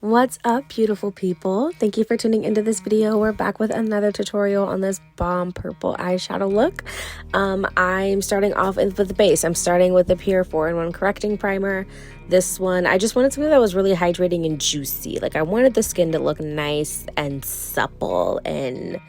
What's up, beautiful people? Thank you for tuning into this video. We're back with another tutorial on this bomb purple eyeshadow look. I'm starting off with the base. I'm starting with the Pure 4-in-1 Correcting Primer. This one, I just wanted something that was really hydrating and juicy. Like, I wanted the skin to look nice and supple and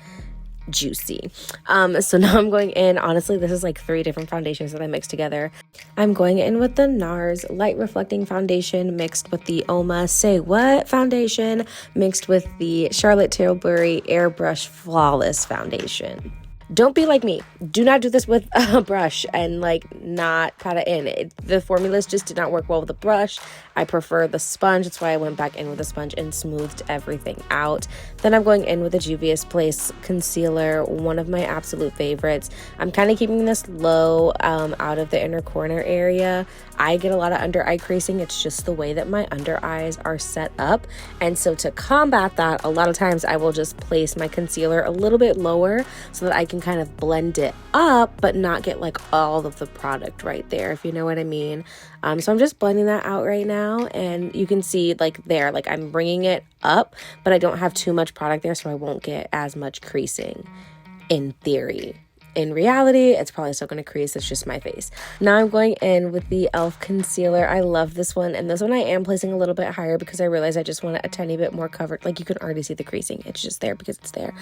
juicy. So now I'm going in. Honestly, this is like 3 different foundations that I mixed together. I'm going in with the NARS Light Reflecting Foundation mixed with the UOMA Say What Foundation mixed with the Charlotte Tilbury Airbrush Flawless Foundation. Don't be like me. Do not do this with a brush and not pat it in. The formulas just did not work well with the brush. I prefer the sponge. That's why I went back in with the sponge and smoothed everything out. Then I'm going in with the JUVIA'S Place concealer, one of my absolute favorites. I'm kind of keeping this low out of the inner corner area. I get a lot of under eye creasing. It's just the way that my under eyes are set up. And so to combat that, a lot of times I will just place my concealer a little bit lower so that I can kind of blend it up but not get like all of the product right there, if you know what I mean. So I'm just blending that out right now, and you can see there, I'm bringing it up, but I don't have too much product there, so I won't get as much creasing in theory. In reality, it's probably still going to crease. It's just my face. Now I'm going in with the e.l.f. concealer. I love this one. And this one I am placing a little bit higher because I realize I just want it a tiny bit more covered. Like, you can already see the creasing. It's just there because it's there.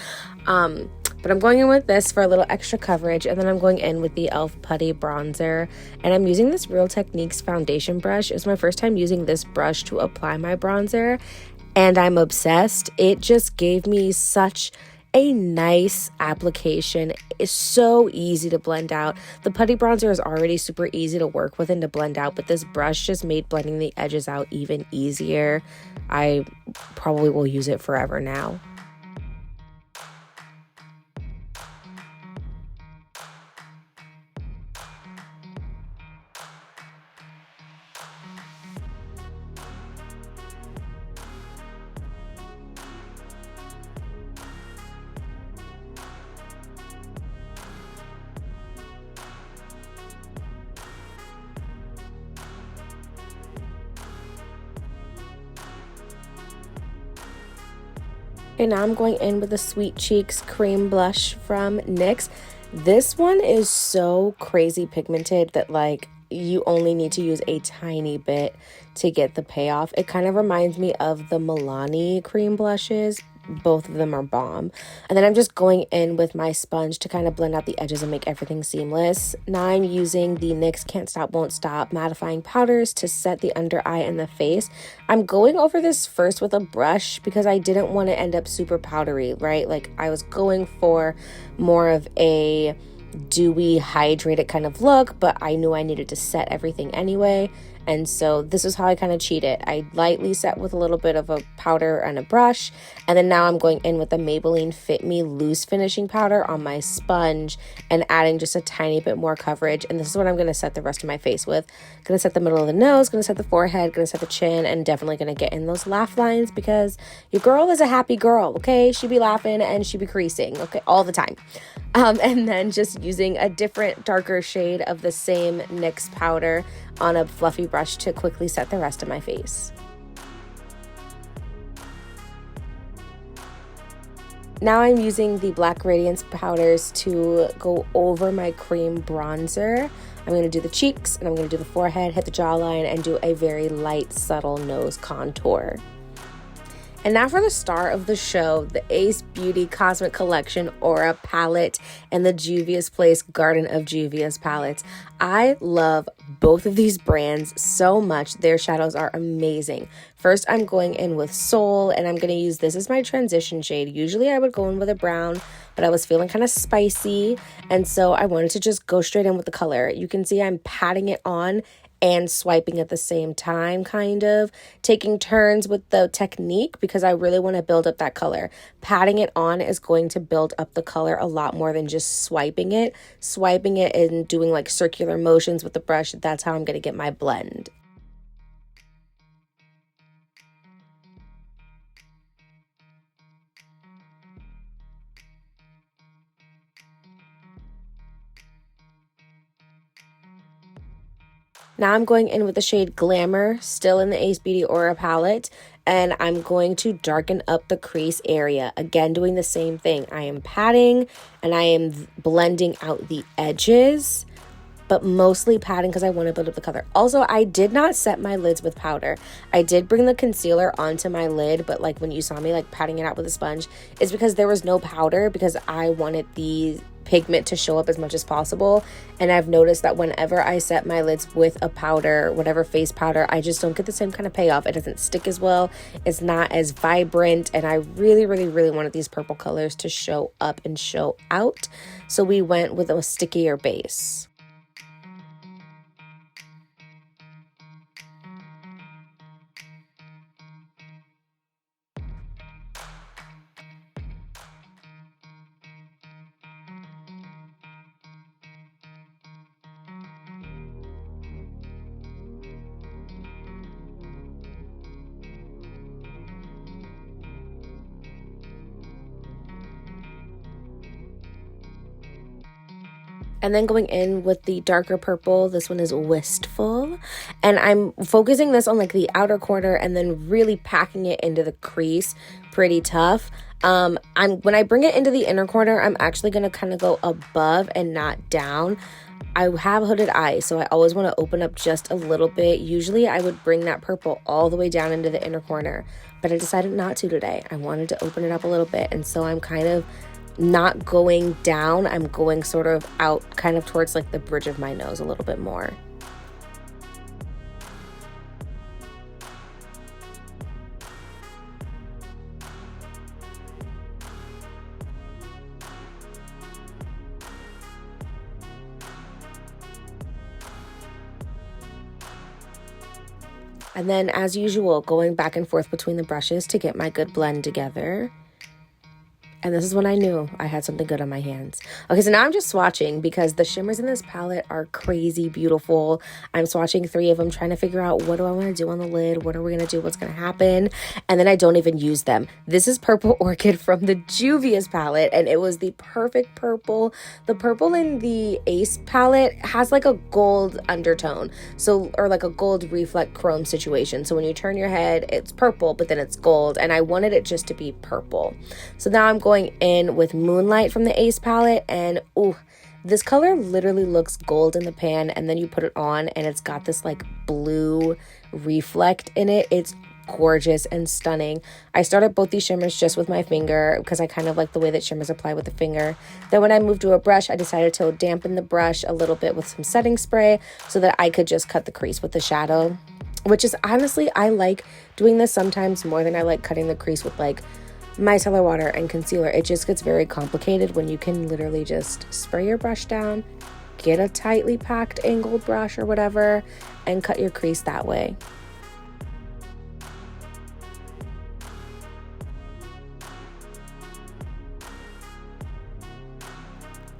But I'm going in with this for a little extra coverage. And then I'm going in with the e.l.f. Putty Bronzer. And I'm using this Real Techniques foundation brush. It's my first time using this brush to apply my bronzer. And I'm obsessed. It just gave me such a nice application. It's so easy to blend out. The Putty Bronzer is already super easy to work with and to blend out, but this brush just made blending the edges out even easier. I probably will use it forever now. Okay, now I'm going in with the Sweet Cheeks cream blush from NYX. This one is so crazy pigmented that you only need to use a tiny bit to get the payoff. It kind of reminds me of the Milani cream blushes. Both of them are bomb. And then I'm just going in with my sponge to kind of blend out the edges and make everything seamless. Now I'm using the NYX Can't Stop Won't Stop mattifying powders to set the under eye and the face. I'm going over this first with a brush because I didn't want to end up super powdery, right? I was going for more of a dewy, hydrated kind of look, but I knew I needed to set everything anyway. And so this is how I kind of cheat it. I lightly set with a little bit of a powder and a brush. And then now I'm going in with the Maybelline Fit Me Loose Finishing Powder on my sponge and adding just a tiny bit more coverage. And this is what I'm going to set the rest of my face with. Going to set the middle of the nose, going to set the forehead, going to set the chin, and definitely going to get in those laugh lines because your girl is a happy girl, okay? She be laughing and she be creasing, okay, all the time. And then just using a different darker shade of the same NYX powder on a fluffy brush to quickly set the rest of my face. Now I'm using the Black Radiance powders to go over my cream bronzer. I'm going to do the cheeks and I'm going to do the forehead, hit the jawline, and do a very light, subtle nose contour. And now for the star of the show, the Ace Beauty Cosmic Collection Aura Palette and the JUVIA'S Place Garden of Juvia's palettes. I love both of these brands so much. Their shadows are amazing. First, I'm going in with Soul, and I'm going to use this as my transition shade. Usually I would go in with a brown, but I was feeling kind of spicy, and so I wanted to just go straight in with the color. You can see I'm patting it on and swiping at the same time, kind of taking turns with the technique because I really want to build up that color. Patting it on is going to build up the color a lot more than just swiping it. Swiping it and doing circular motions with the brush, that's how I'm going to get my blend. Now I'm going in with the shade Glamour, still in the Ace Beauty Aura palette. and I'm going to darken up the crease area. Again, doing the same thing. I am patting and I am blending out the edges, but mostly patting because I want to build up the color. Also, I did not set my lids with powder. I did bring the concealer onto my lid, but like when you saw me like patting it out with a sponge, it's because there was no powder because I wanted the pigment to show up as much as possible. And I've noticed that whenever I set my lids with a powder, whatever face powder, I just don't get the same kind of payoff. It doesn't stick as well. It's not as vibrant. And I really, really, really wanted these purple colors to show up and show out. So we went with a stickier base. And then going in with the darker purple, this one is Wistful. And I'm focusing this on like the outer corner and then really packing it into the crease pretty tough. When I bring it into the inner corner, I'm actually going to kind of go above and not down. I have hooded eyes, so I always want to open up just a little bit. Usually I would bring that purple all the way down into the inner corner, but I decided not to today. I wanted to open it up a little bit, and so I'm kind of not going down. I'm going sort of out kind of towards like the bridge of my nose a little bit more. And then as usual, going back and forth between the brushes to get my good blend together. And this is when I knew I had something good on my hands. Okay, so now I'm just swatching because the shimmers in this palette are crazy beautiful. I'm swatching 3 of them, trying to figure out what do I want to do on the lid? What are we going to do? What's going to happen? And then I don't even use them. This is Purple Orchid from the Juvia's palette, and it was the perfect purple. The purple in the Ace palette has like a gold undertone, so or like a gold reflect chrome situation. So when you turn your head, it's purple, but then it's gold, and I wanted it just to be purple. So now I'm going in with Moonlight from the Ace palette, and ooh, this color literally looks gold in the pan, and then you put it on and it's got this like blue reflect in it. It's gorgeous and stunning. I started both these shimmers just with my finger because I kind of like the way that shimmers apply with the finger. Then when I moved to a brush, I decided to dampen the brush a little bit with some setting spray so that I could just cut the crease with the shadow, which is honestly, I like doing this sometimes more than I like cutting the crease with like micellar water and concealer. It just gets very complicated when you can literally just spray your brush down, get a tightly packed angled brush or whatever, and cut your crease that way.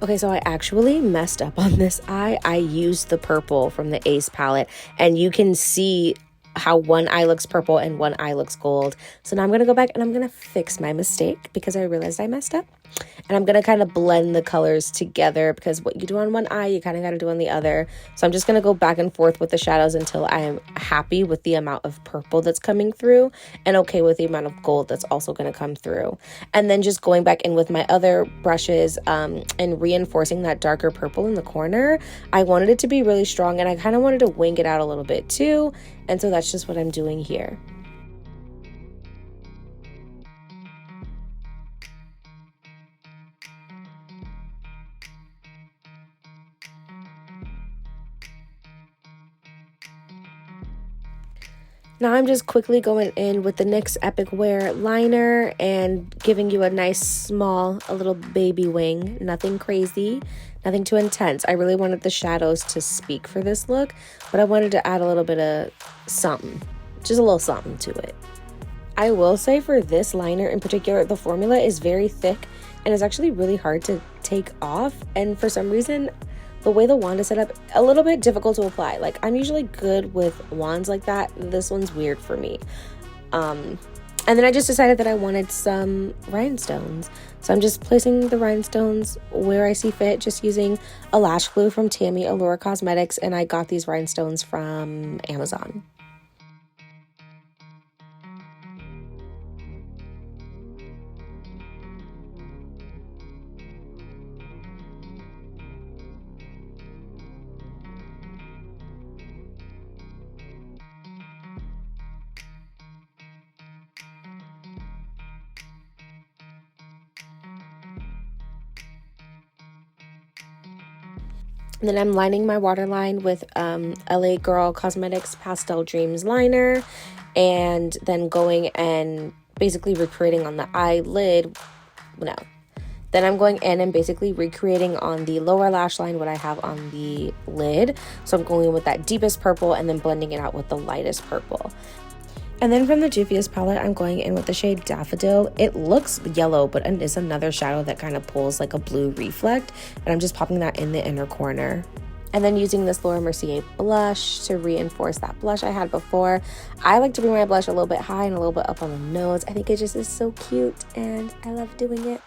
Okay, so I actually messed up on this eye. I used the purple from the Ace palette, and you can see how one eye looks purple and one eye looks gold. So now I'm going to go back and I'm going to fix my mistake because I realized I messed up. And I'm going to kind of blend the colors together because what you do on one eye, you kind of got to do on the other. So I'm just going to go back and forth with the shadows until I am happy with the amount of purple that's coming through and okay with the amount of gold that's also going to come through. And then just going back in with my other brushes and reinforcing that darker purple in the corner. I wanted it to be really strong, and I kind of wanted to wing it out a little bit too. And so that's just what I'm doing here. Now I'm just quickly going in with the NYX Epic Wear liner and giving you a nice small, a little baby wing. Nothing crazy, nothing too intense. I really wanted the shadows to speak for this look, but I wanted to add a little bit of something, just a little something to it. I will say for this liner in particular, the formula is very thick and it's actually really hard to take off. And for some reason, the way the wand is set up, a little bit difficult to apply. Like, I'm usually good with wands like that. This one's weird for me. And then I just decided that I wanted some rhinestones. So I'm just placing the rhinestones where I see fit, just using a lash glue from Tammy Allure Cosmetics. And I got these rhinestones from Amazon. And then I'm lining my waterline with LA Girl Cosmetics Pastel Dreams liner, and then going and basically recreating on the eyelid. No. Then I'm going in and basically recreating on the lower lash line what I have on the lid. So I'm going in with that deepest purple and then blending it out with the lightest purple. And then from the Juvia's palette, I'm going in with the shade Daffodill. It looks yellow, but it's another shadow that kind of pulls like a blue reflect. And I'm just popping that in the inner corner. And then using this Laura Mercier blush to reinforce that blush I had before. I like to bring my blush a little bit high and a little bit up on the nose. I think it just is so cute and I love doing it.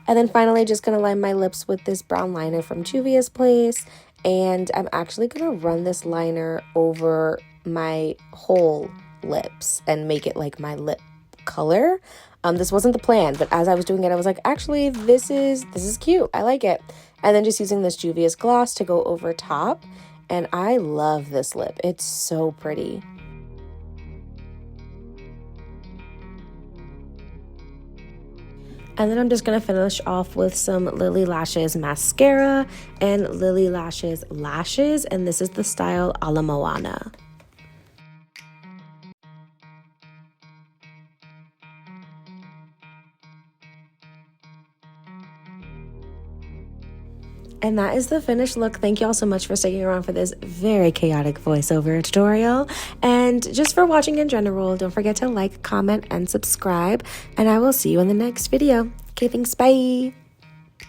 And then finally, just going to line my lips with this brown liner from Juvia's Place. And I'm actually going to run this liner over my whole lips and make it like my lip color. This wasn't the plan, but as I was doing it, I was like, actually, this is cute. I like it. And then just using this Juvia's gloss to go over top. And I love this lip. It's so pretty. And then I'm just going to finish off with some Lily Lashes mascara and Lily Lashes lashes. And this is the style a la Moana. And that is the finished look. Thank you all so much for sticking around for this very chaotic voiceover tutorial. And just for watching in general, don't forget to like, comment, and subscribe. And I will see you in the next video. Okay, thanks. Bye.